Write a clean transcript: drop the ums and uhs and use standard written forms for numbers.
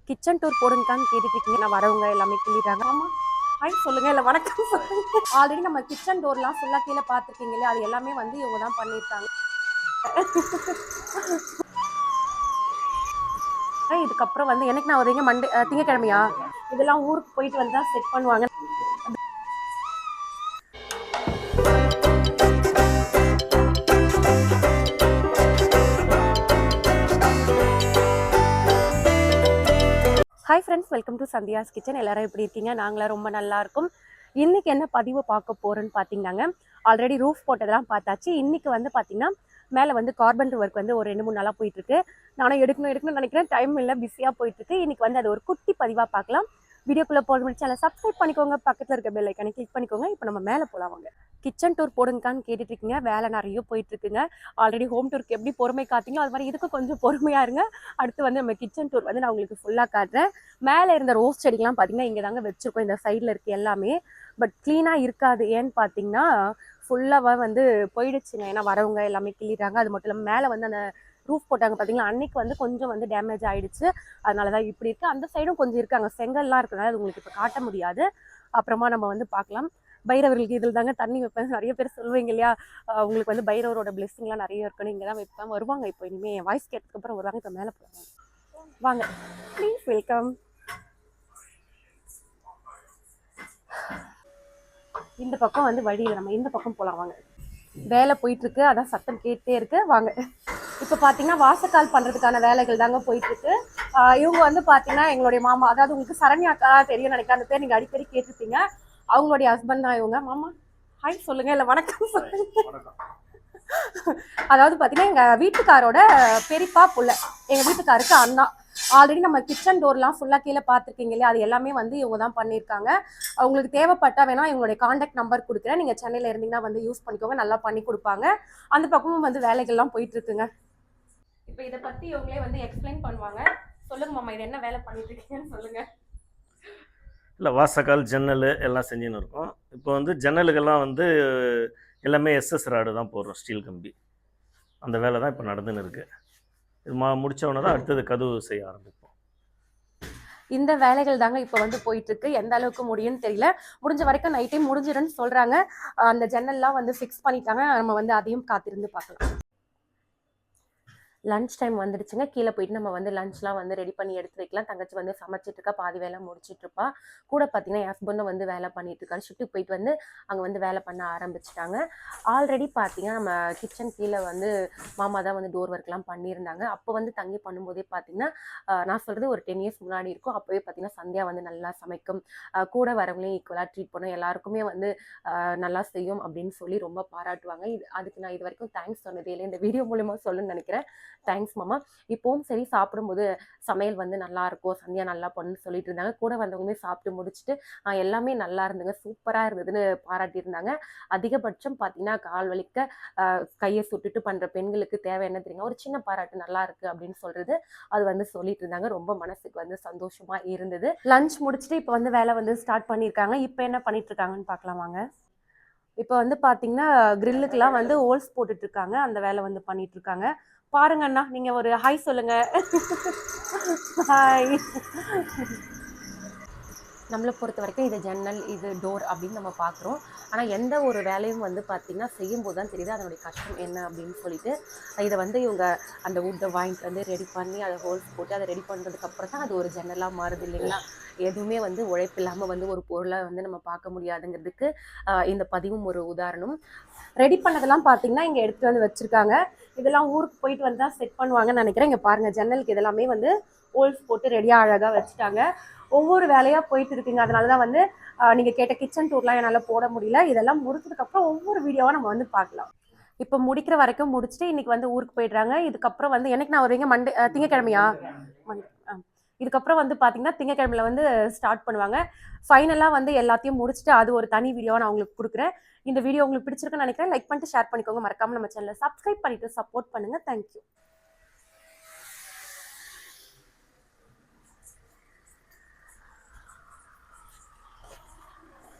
Kitchen tour போடுங்கக்கான்னு கேட்டுட்டு இருக்கீங்க. நான் வரவங்க எல்லாமே கிள்ளிடுறாங்க. ஆமா, ஹாய் சொல்லுங்க, இல்லை வணக்கம் சொல்லுங்க. ஆல்ரெடி நம்ம கிச்சன் டோர்லாம் ஃபுல்லாக கீழே பார்த்துருக்கீங்க இல்லையா, அது எல்லாமே வந்து இவங்க தான் பண்ணியிருக்காங்க. இதுக்கப்புறம் வந்து எனக்கு நான் வரீங்க மண்டே திங்கக்கிழமையா இதெல்லாம் ஊருக்கு போயிட்டு வந்து தான் செட் பண்ணுவாங்க. Hi friends, welcome to Sandhya's kitchen. எல்லாரும் எப்படி இருக்கீங்க? நாங்களாம் ரொம்ப நல்லா இருக்கும். இன்னைக்கு என்ன பதிவு பார்க்க போறோன்னு பார்த்தீங்கன்னாங்க, ஆல்ரெடி ரூஃப் போட்டதெல்லாம் பார்த்தாச்சு. இன்னைக்கு வந்து பார்த்தீங்கன்னா மேலே வந்து கார்பெண்டர் ஒர்க் வந்து ஒரு 2-3 நாளாக போயிட்டு இருக்கு. நானும் எடுக்கணும்னு நினைக்கிறேன், டைம் இல்லை, பிஸியாக போயிட்டு இருக்கு. இன்னைக்கு வந்து அது ஒரு குட்டி பதிவாக பார்க்கலாம். வீடியோக்குள்ளே போட முடிச்சு சேனலை சப்ஸ்கிரைப் பண்ணிக்கோங்க, பக்கத்தில் இருக்க பெல் ஐக்கானை கிளிக் பண்ணிக்கோங்க. இப்போ நம்ம மேலே போகலாம் வாங்க. கிச்சன் டூர் போடுங்கக்கான்னு கேட்டுட்டு இருக்கீங்க. வேலை நிறைய போயிட்டு இருக்குங்க. ஆல்ரெடி ஹோம் டூருக்கு எப்படி பொறுமை காத்தீங்களோ அது மாதிரி இதுக்கும் கொஞ்சம் பொறுமையாக இருங்க. அடுத்து வந்து நம்ம கிச்சன் டூர் வந்து நான் உங்களுக்கு ஃபுல்லாக காட்டுறேன். மேலே இருந்த ரோஸ் செடிக்கெலாம் பார்த்தீங்கன்னா இங்கே தாங்க வச்சுருக்கோம், இந்த சைடில் இருக்குது எல்லாமே. பட் க்ளீனாக இருக்காது. ஏன்னு பார்த்தீங்கன்னா ஃபுல்லாக வந்து போயிடுச்சுங்க. ஏன்னா வரவங்க எல்லாமே கிள்ளிடுறாங்க. அது மட்டும் இல்லாமல் மேலே வந்து அந்த ரூஃப் போட்டாங்க பார்த்தீங்களா, அன்னைக்கு வந்து கொஞ்சம் வந்து டேமேஜ் ஆகிடுச்சு. அதனால தான் இப்படி இருக்குது. அந்த சைடும் கொஞ்சம் இருக்குது, அங்கே செங்கல்லாம் இருக்கிறதுனால அது உங்களுக்கு இப்போ காட்ட முடியாது. அப்புறமா நம்ம வந்து பார்க்கலாம். பைரவர்களுக்கு இதில் தாங்க தண்ணி வைப்பேன். நிறைய பேர் சொல்லுவீங்க இல்லையா, உங்களுக்கு வந்து பைரவரோட பிளெஸிங்லாம் நிறைய இருக்கணும், இங்கே தான் வைப்பேன். வருவாங்க இப்போ, இனிமேல் என் வாய்ஸ் கேட்டதுக்கப்புறம் வருவாங்க. இப்போ மேலே போகிறாங்க, வாங்க ப்ளீஸ் வெல்கம். இந்த பக்கம் வந்து வழியில் நம்ம இந்த பக்கம் போகலாம் வாங்க. வேலை போயிட்டு இருக்கு, அதான் சத்தம் கேட்டே இருக்கு, வாங்க. இப்போ பார்த்தீங்கன்னா வாசக்கால் பண்ணுறதுக்கான வேலைகள் தாங்க போயிட்டு இருக்கு. இவங்க வந்து பார்த்தீங்கன்னா எங்களுடைய மாமா, அதாவது உங்களுக்கு சரண்யாக்கா தெரியும் நினைக்கிறேன், அந்த பேர் நீங்கள் அடிக்கடி கேட்டிருப்பீங்க. அவங்களுடைய ஹஸ்பண்ட் தான் இவங்க. மாமா ஹாய் சொல்லுங்க, இல்லை வணக்கம் சொல்லுங்க. அதாவது பார்த்தீங்கன்னா எங்கள் வீட்டுக்காரோட பெரியப்பா புள்ள, எங்கள் வீட்டுக்காருக்கு அண்ணா. ஆல்ரெடி நம்ம கிச்சன் டோர்லாம் ஃபுல்லாக கீழே பார்த்துருக்கீங்க இல்லையா, அது எல்லாமே வந்து இவங்க தான் பண்ணியிருக்காங்க. உங்களுக்கு தேவைப்பட்டா வேணா எங்களுடைய காண்டாக்ட் நம்பர் கொடுக்குறேன், நீங்கள் சென்னையில் இருந்தீங்கன்னா வந்து யூஸ் பண்ணிக்கோங்க, நல்லா பண்ணி கொடுப்பாங்க. அந்த பக்கமும் வந்து வேலைகள்லாம் போயிட்டு இருக்குங்க. இப்போ இதை பற்றி இவங்களே வந்து எக்ஸ்பிளைன் பண்ணுவாங்க. சொல்லுங்க மாமா, இது என்ன வேலை பண்ணிட்டு இருக்கீங்கன்னு சொல்லுங்க. இல்லை, வாசக்கால் ஜன்னல் எல்லாம் செஞ்சுன்னு இருக்கோம். இப்போ வந்து ஜன்னலுக்கெல்லாம் வந்து எல்லாமே எஸ்எஸ் ராடு தான் போடுறோம், ஸ்டீல் கம்பி. அந்த வேலை தான் இப்போ நடந்துன்னு இருக்குது. இது முடித்தவொடனே தான் அடுத்தது கதவு செய்ய ஆரம்பிப்போம். இந்த வேலைகள் தாங்க இப்போ வந்து போயிட்டு இருக்கு. எந்த அளவுக்கு முடியும்னு தெரியல. முடிஞ்ச வரைக்கும் நைட்டே முடிஞ்சிடுன்னு சொல்கிறாங்க. அந்த ஜன்னல்லாம் வந்து ஃபிக்ஸ் பண்ணிட்டாங்க. நம்ம வந்து அதையும் காத்திருந்து பார்க்கலாம். லன்ச் டைம் வந்துடுச்சுங்க. கீழே போயிட்டு நம்ம வந்து லன்ச்லாம் வந்து ரெடி பண்ணி எடுத்து வைக்கலாம். தங்கச்சி வந்து சமைச்சிட்டு இருக்கா, பாதி வேலை முடிச்சிட்டு இருப்பா. கூட பார்த்தீங்கன்னா என் ஹஸ்பண்டும் வந்து வேலை பண்ணிட்டு இருக்காரு. ஷிஃப்ட்டுக்கு போயிட்டு வந்து அங்கே வந்து வேலை பண்ண ஆரம்பிச்சிட்டாங்க. ஆல்ரெடி பார்த்தீங்கன்னா நம்ம கிச்சன் கீழே வந்து மாமா தான் வந்து டோர் ஒர்க்லாம் பண்ணியிருந்தாங்க. அப்போ வந்து தங்கி பண்ணும்போதே பார்த்தீங்கன்னா நான் சொல்கிறது ஒரு 10 இயர்ஸ் முன்னாடி இருக்கும். அப்போவே பார்த்தீங்கன்னா சந்தியா வந்து நல்லா சமைக்கும், கூட வரவங்களையும் ஈக்குவலாக ட்ரீட் பண்ணும், எல்லாருக்குமே வந்து நல்லா செய்யும் அப்படின்னு சொல்லி ரொம்ப பாராட்டுவாங்க. அதுக்கு நான் இது வரைக்கும் தேங்க்ஸ் சொன்னதே இல்லை. இந்த வீடியோ மூலமாக சொல்லணும்னு நினைக்கிறேன். தேங்க்ஸ் மாமா. இப்போவும் சரி, சாப்பிடும்போது சமையல் வந்து நல்லா இருக்கும், சந்தியா நல்லா பண்ணுன்னு சொல்லிட்டு இருந்தாங்க. கூட வந்தவங்களுமே சாப்பிட்டு முடிச்சுட்டு எல்லாமே நல்லா இருந்துங்க, சூப்பராக இருந்ததுன்னு பாராட்டியிருந்தாங்க. அதிகபட்சம் பார்த்தீங்கன்னா கால் வலிக்க கையை சுட்டுட்டு பண்ணுற பெண்களுக்கு தேவை என்ன தெரியுங்க, ஒரு சின்ன பாராட்டு, நல்லா இருக்கு அப்படின்னு சொல்றது. அது வந்து சொல்லிட்டு இருந்தாங்க. ரொம்ப மனசுக்கு வந்து சந்தோஷமா இருந்தது. லஞ்ச் முடிச்சுட்டு இப்போ வந்து வேலை வந்து ஸ்டார்ட் பண்ணியிருக்காங்க. இப்போ என்ன பண்ணிட்டு இருக்காங்கன்னு பார்க்கலாம் வாங்க. இப்போ வந்து பார்த்தீங்கன்னா கிரில்லுக்கெல்லாம் வந்து ஹோல்ஸ் போட்டுட்டு இருக்காங்க. அந்த வேலை வந்து பண்ணிட்டு இருக்காங்க. பாருங்க அண்ணா, நீங்க ஒரு ஹாய் சொல்லுங்க. ஹாய். நம்மளை பொறுத்த வரைக்கும் இது ஜன்னல், இது டோர் அப்படின்னு நம்ம பார்க்குறோம். ஆனால் எந்த ஒரு வேலையும் வந்து பார்த்திங்கன்னா செய்யும்போது தான் தெரியுது அதனுடைய கஷ்டம் என்ன அப்படின்னு சொல்லிட்டு. இதை வந்து இவங்க அந்த வுட்டை வாங்கிட்டு வந்து ரெடி பண்ணி அதை ஹோல்ஸ் போட்டு அதை ரெடி பண்ணுறதுக்கப்புறம் தான் அது ஒரு ஜன்னலாக மாறுது இல்லைங்களா. எதுவுமே வந்து உழைப்பு இல்லாமல் வந்து ஒரு பொருளை வந்து நம்ம பார்க்க முடியாதுங்கிறதுக்கு இந்த பதிவும் ஒரு உதாரணம். ரெடி பண்ணதெல்லாம் பார்த்தீங்கன்னா இங்கே எடுத்துகிட்டு வந்து வச்சுருக்காங்க. இதெல்லாம் ஊருக்கு போயிட்டு வந்து தான் செட் பண்ணுவாங்கன்னு நினைக்கிறேன். இங்கே பாருங்கள், ஜன்னலுக்கு இதெல்லாமே வந்து ஹோல்ஸ் போட்டு ரெடியாக அழகாக வச்சுட்டாங்க. ஒவ்வொரு வேலையாக போயிட்டு இருக்குங்க. அதனால தான் வந்து நீங்கள் கேட்ட கிச்சன் டூர்லாம் என்னால் போட முடியல. இதெல்லாம் முடிச்சதுக்கப்புறம் ஒவ்வொரு வீடியோவாக நம்ம வந்து பார்க்கலாம். இப்போ முடிக்கிற வரைக்கும் முடிச்சுட்டு இன்னைக்கு வந்து ஊருக்கு போயிடுறாங்க. இதுக்கப்புறம் வந்து எனக்கு நான் வருவீங்க மண்டே திங்கக்கிழமையா இதுக்கப்புறம் வந்து பார்த்தீங்கன்னா திங்கக்கிழமையில வந்து ஸ்டார்ட் பண்ணுவாங்க. ஃபைனலாக வந்து எல்லாத்தையும் முடிச்சுட்டு அது ஒரு தனி வீடியோவை நான் உங்களுக்கு கொடுக்குறேன். இந்த வீடியோ உங்களுக்கு பிடிச்சிருக்குன்னு நினைக்கிறேன். லைக் பண்ணிட்டு ஷேர் பண்ணிக்கோங்க. மறக்காமல் நம்ம சேனலை சப்ஸ்கிரைப் பண்ணிட்டு சப்போர்ட் பண்ணுங்கள். தேங்க்யூ.